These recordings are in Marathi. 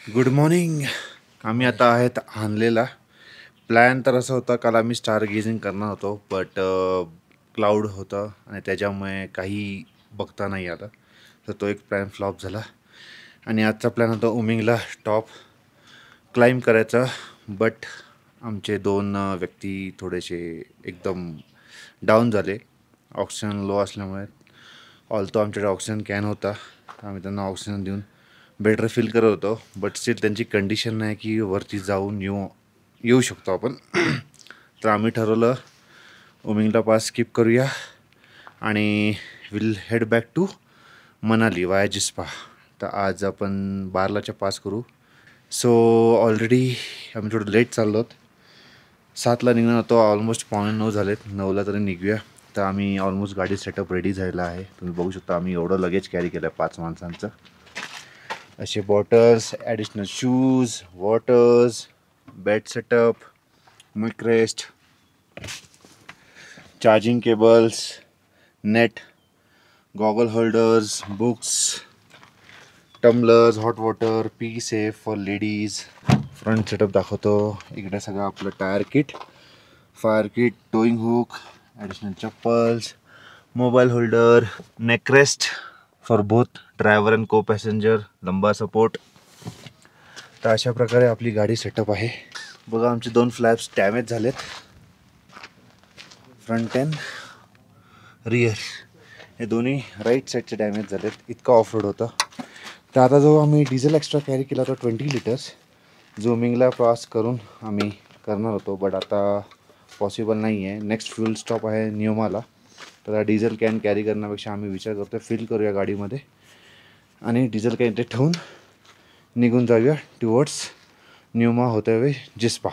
Good morning. आम्ही आता आहेत हानलेला. प्लॅन तर असा होता, काल आम्ही स्टार गेजिंग करणार होतो, बट क्लाउड होतं आणि त्याच्यामुळे काही बघता नाही आलं, तर तो एक प्लॅन फ्लॉप झाला. आणि आजचा प्लॅन होता उमिंगला टॉप क्लाइंब करायचा, बट आमचे दोन व्यक्ती थोडेसे एकदम डाऊन झाले ऑक्सिजन लो असल्यामुळे. ऑल्तो आमच्याकडे ऑक्सिजन कॅन होता, आम्ही त्यांना ऑक्सिजन देऊन बेटर फील करत होतो, बट स्टील त्यांची कंडिशन नाही की वरती जाऊन येऊ शकतो आपण. तर आम्ही ठरवलं उमिंगला पास स्किप करूया आणि will head back to Manali via Jispa. तर आज आपण बार्लाच्या पास करू. सो ऑलरेडी आम्ही थोडं लेट चाललो आहोत. 7ला निघणार होतो, ऑलमोस्ट 8:45 झालेत, 9ला तरी निघूया. तर आम्ही ऑलमोस्ट गाडी सेटअप रेडी झालेला आहे. तुम्ही बघू शकता आम्ही एवढं लगेज कॅरी केलं आहे 5 माणसांचं. असे bottles, additional shoes, waters, bed setup, मिक्रेस्ट, charging cables, net, goggle holders, books, tumblers, hot water, pee safe for ladies. Front setup दाखवतो. इकडे सगळं आपलं tyre kit, fire kit, towing hook, additional chappals, mobile holder, neck rest for both driver and co passenger, lumbar support. तर अशा प्रकारे आपली गाडी सेटअप आहे. बघा आमचे 2 फ्लॅप्स डॅमेज झालेत, फ्रंट अँड रिअर. हे दोन्ही राईट साईडचे डॅमेज झालेत. इतका ऑफ रोड होता. तर आता जो आम्ही डिझेल एक्स्ट्रा कॅरी केला होता 20 लिटर्स, जो मिंगला क्रॉस करून आम्ही करणार होतो, बट आता पॉसिबल नाही आहे. नेक्स्ट फ्यूल स्टॉप आहे नियोमाला. तर डिझेल कॅन कॅरी करण्यापेक्षा आम्ही विचार करतो फिल करूया गाडीमध्ये आणि डिझेल कॅन इथे ठेवून निघून जाऊया टुवर्ड्स न्यूमा होते हुए जिस्पा.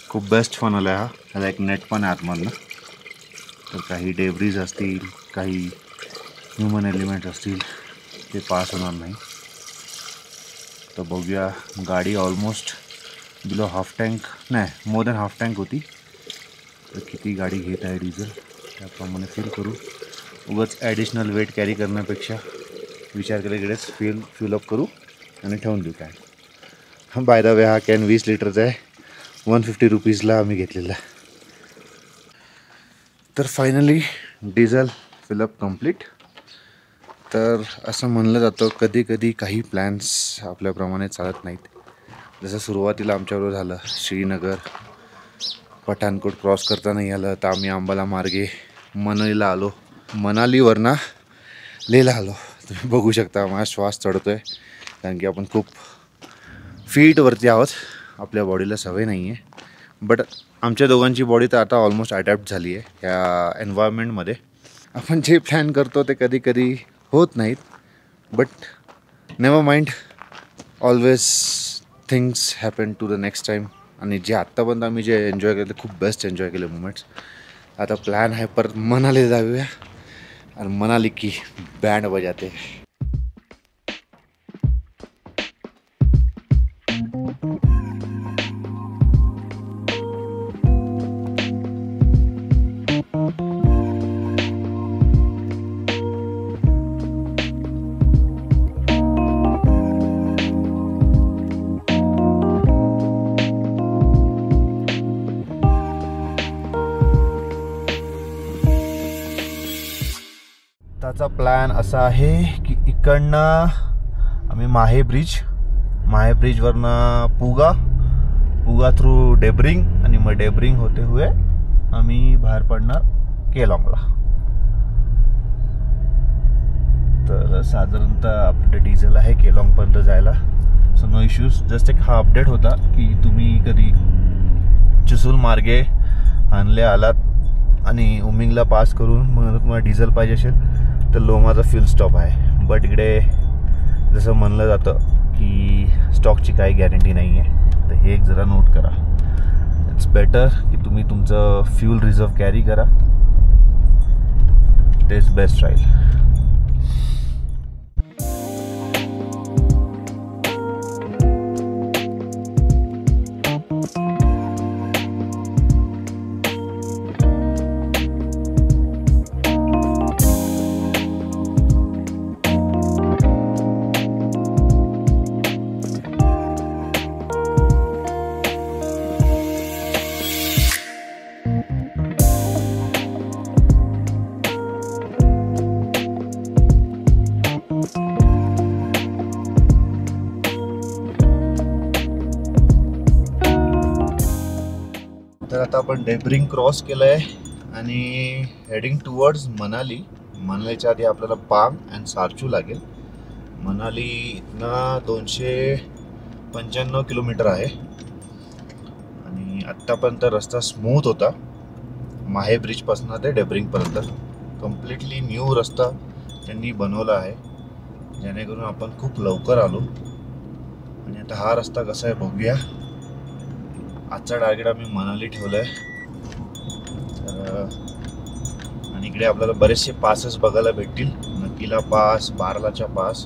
खूप बेस्ट फन आला हा. ह्याला एक नेट पण आहे आतमधनं, तर काही डेब्रीज असतील, काही ह्युमन एलिमेंट असतील, ते पास होणार नाही. तर बघूया. गाडी ऑलमोस्ट बिलो हाफ टँक नाही, मोर दॅन हाफ टँक होती. तर किती गाडी घेत आहे डिझेल त्याप्रमाणे फील करू. उगाच ॲडिशनल वेट कॅरी करण्यापेक्षा विचार केला इकडेच फ्यूल अप करू आणि ठेवून देऊ कॅन. बाय द वे हा कॅन 20 लिटरचा आहे. 150 रुपीजला आम्ही घेतलेला. तर फायनली डिझेल फिलअप कंप्लीट. तर असं म्हणलं जातं कधी कधी काही प्लॅन्स आपल्याप्रमाणे चालत नाहीत. जसं सुरुवातीला आमच्याबरोबर झालं, श्रीनगर पठाणकोट क्रॉस करता नाही आलं, तर आम्ही अंबाला मार्गे मनालीला आलो, मनालीवरनं लेहला आलो. तुम्ही बघू शकता माझा श्वास चढतो आहे, कारण की आपण खूप फीटवरती आहोत. आपल्या बॉडीला सवय नाही आहे, बट आमच्या दोघांची बॉडी तर आता ऑलमोस्ट अडॅप्ट झाली आहे ह्या एन्व्हायरमेंटमध्ये. आपण जे प्लॅन करतो ते कधी कधी होत नाहीत, but never mind, always things happen to the next time. आणि जे आत्तापर्यंत आम्ही जे एन्जॉय केले खूप बेस्ट एन्जॉय केले मुमेंट्स. आता प्लॅन आहे परत मनाली जाऊया, आणि मनाली की बँड बजाते. त्याचा प्लॅन असा आहे की इकडनं आम्ही माहे ब्रिजवरनं पुगा थ्रू डेब्रिंग, आणि मग डेब्रिंग होते हुए आम्ही बाहेर पडणार केलॉंगला. तर साधारणतः आपलं डिझेल आहे केलॉंगपर्यंत जायला, सो नो इश्यूज. जस्ट एक हा अपडेट होता की तुम्ही कधी चिसूल मार्गे हानले आलात आणि उमिंगला पास करून मग तुम्हाला डिझेल पाहिजे असेल तर लोमाचा फ्यूल स्टॉप आहे. बट इकडे जसं म्हणलं जातं की स्टॉकची काही गॅरंटी नाही आहे, तर हे एक जरा नोट करा. इट्स बेटर की तुम्ही तुमचं फ्यूल रिझर्व कॅरी करा, तेच बेस्ट राहील. आपण डेब्रिंग क्रॉस केलं आहे आणि हेडिंग टुवर्ड्स मनाली. मनालीच्या आधी आपल्याला पांग अँड सारचू लागेल. मनाली इथनं 295 किलोमीटर आहे आणि आत्तापर्यंत रस्ता स्मूथ होता. माहे ब्रिजपासून ते डेब्रिंगपर्यंत कम्प्लिटली न्यू रस्ता त्यांनी बनवला आहे, जेणेकरून आपण खूप लवकर आलो. आणि आता हा रस्ता कसा आहे बघूया. आजचा टार्गेट आम्ही मनाली ठेवलं आहे. तर आणि इकडे आपल्याला बरेचसे पासेस बघायला भेटतील. Nakeela pass, Baralacha pass.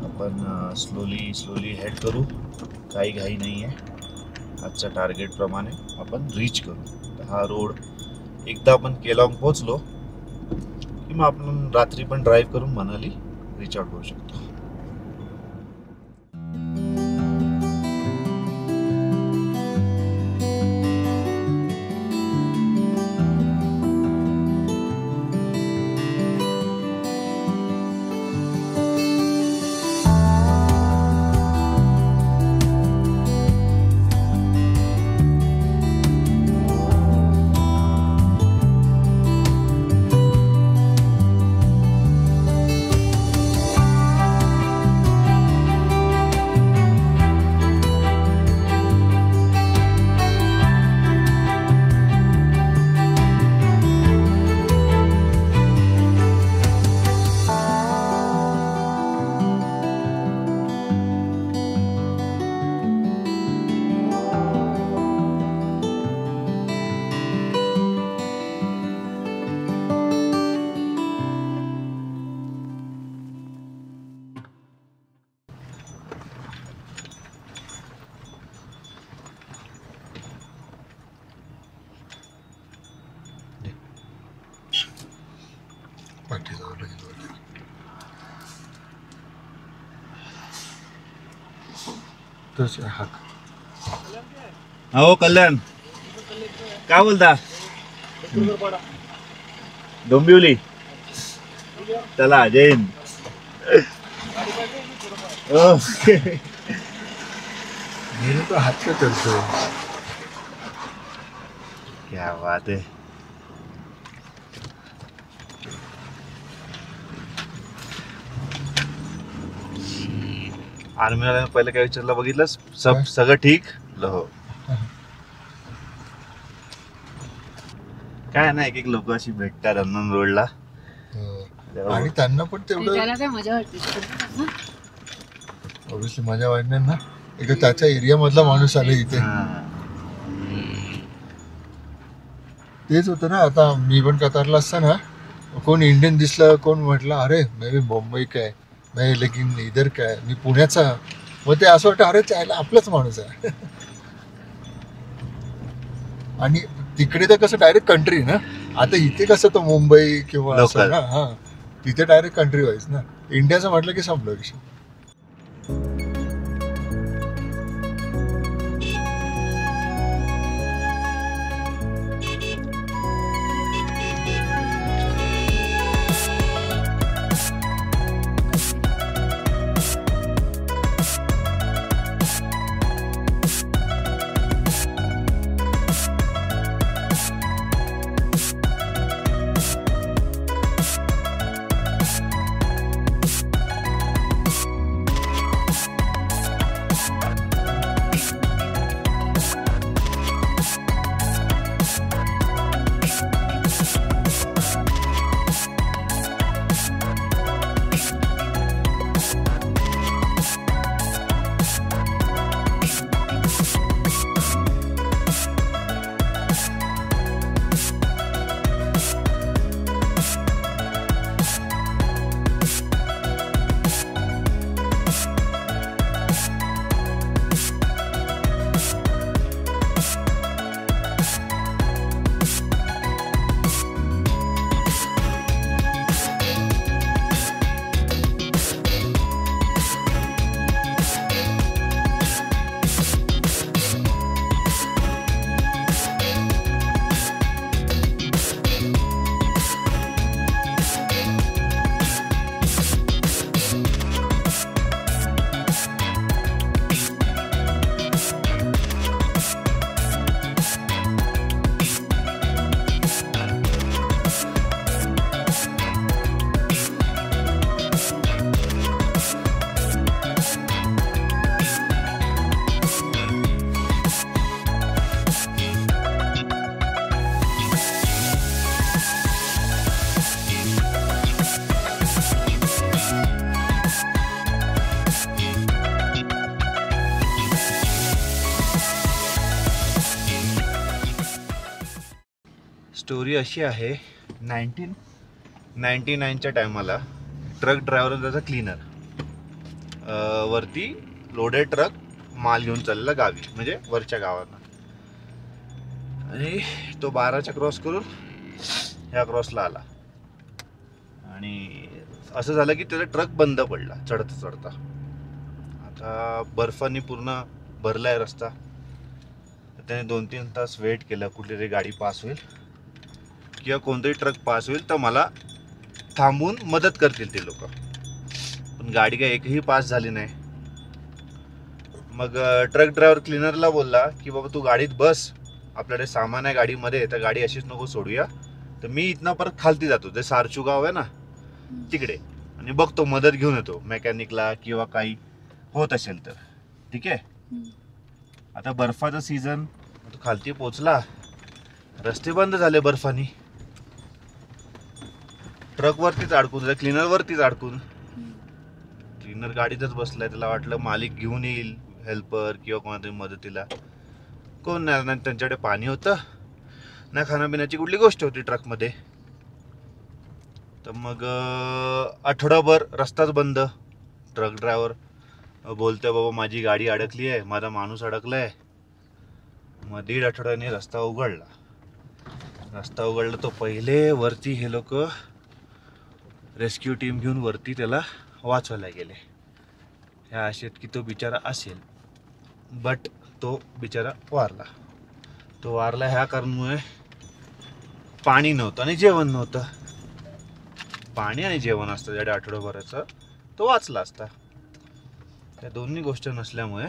आपण स्लोली हेड करू, काही घाई नाही आहे. आजच्या टार्गेटप्रमाणे आपण रीच करू. तर हा रोड एकदा आपण केलॉंग पोचलो की मग आपण रात्री पण ड्राईव्ह करून मनाली रीच आउट करू शकतो. हो कल्याण, काय बोलता? डोंबिवली. चला जय हिंद. मेरे तो हाथ से चलते हो. क्या बात है. आर्मीला पहिलं काय विचारलं बघितलंस? सगळं ठीक? हो. काय ना, एक लोक अशी भेटतात अननोन रोडला आणि त्यांना पण तेवढं मजा वाटते. ऑब्विसली मजा वाटणार ना. एक त्याच्या एरिया मधला माणूस आला इथे. तेच होतं ना. आता मी पण कतारला असताना कोण इंडियन दिसलं, कोण म्हटलं अरे मी मुंबई काय, नाही लेकिन इधर काय, मी पुण्याचा. मग ते असं वाटतं अरे त्याला आपलाच माणूस आहे. आणि तिकडे तर कसं डायरेक्ट कंट्री ना. आता इथे कसं तो मुंबई किंवा असं ना. हा, तिथे डायरेक्ट कंट्री वाईज ना. इंडियाचं म्हटलं की संपलं विषय. स्टोरी अशी आहे, 1999च्या टायमाला ट्रक ड्रायव्हर त्याचा क्लीनर वरती लोडेड ट्रक माल घेऊन चाललेला गावी, म्हणजे वरच्या गावांना. आणि तो 12च्या क्रॉस करून ह्या क्रॉसला आला आणि असं झालं की त्याचा ट्रक बंद पडला चढता चढता. आता बर्फाने पूर्ण भरलाय रस्ता. त्याने 2-3 तास वेट केला कुठली तरी गाडी पास होईल किंवा कोणतरी ट्रक पास होईल तर मला थांबून मदत करतील ते लोक. पण गाडी काय एकही पास झाली नाही. मग ट्रक ड्रायव्हर क्लीनरला बोलला की बाबा तू गाडीत बस, आपल्याकडे सामान आहे गाडीमध्ये, तर गाडी अशीच नको सोडूया, तर मी इथनं परत खालती जातो, ते सारचू गाव आहे ना तिकडे, आणि बघतो मदत घेऊन येतो मेकॅनिकला किंवा काही होत असेल तर. ठीक आहे. आता बर्फाचा सीझन, तो खालती पोचला, रस्ते बंद झाले बर्फानी, ट्रक वरतीच अडकून, क्लीनर वरतीच अडकून. क्लीनर गाडीतच बसलाय, त्याला वाटलं मालिक घेऊन येईल, हेल्पर किंवा कोणातरी मदतीला. कोण नाही, ना त्यांच्याकडे पाणी होतं ना खाण्यापिण्याची कुठली गोष्ट होती ट्रकमध्ये. तर मग आठवडाभर रस्ताच बंद. ट्रक ड्रायव्हर बोलतोय बाबा माझी गाडी अडकली आहे, माझा माणूस अडकलाय. मग 1.5 आठवड्याने रस्ता उघडला. तो पहिले वरती हे लोक रेस्क्यू टीम घेऊन वरती त्याला वाचवायला गेले. ह्या आशेत की तो बिचारा असेल, बट तो बिचारा वारला. तो वारला ह्या कारणामुळे पाणी नव्हतं आणि जेवण नव्हतं. पाणी आणि जेवण असतं ज्याकडे आठवड्याभराचं, तो वाचला असता. त्या दोन्ही गोष्ट नसल्यामुळे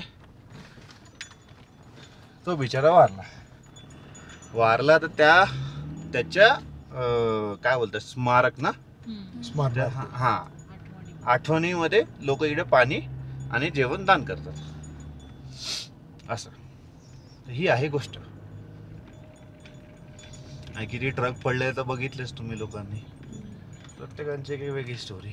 तो बिचारा वारला. तर त्याच्या काय बोलतात स्मारक ना, स्मार्ट. हा आठवणीमध्ये लोक इकडे पाणी आणि जेवण दान करतात. असं ही आहे गोष्ट. किती ट्रक पडले तर बघितलेच तुम्ही लोकांनी. प्रत्येकांची एक वेगळी स्टोरी.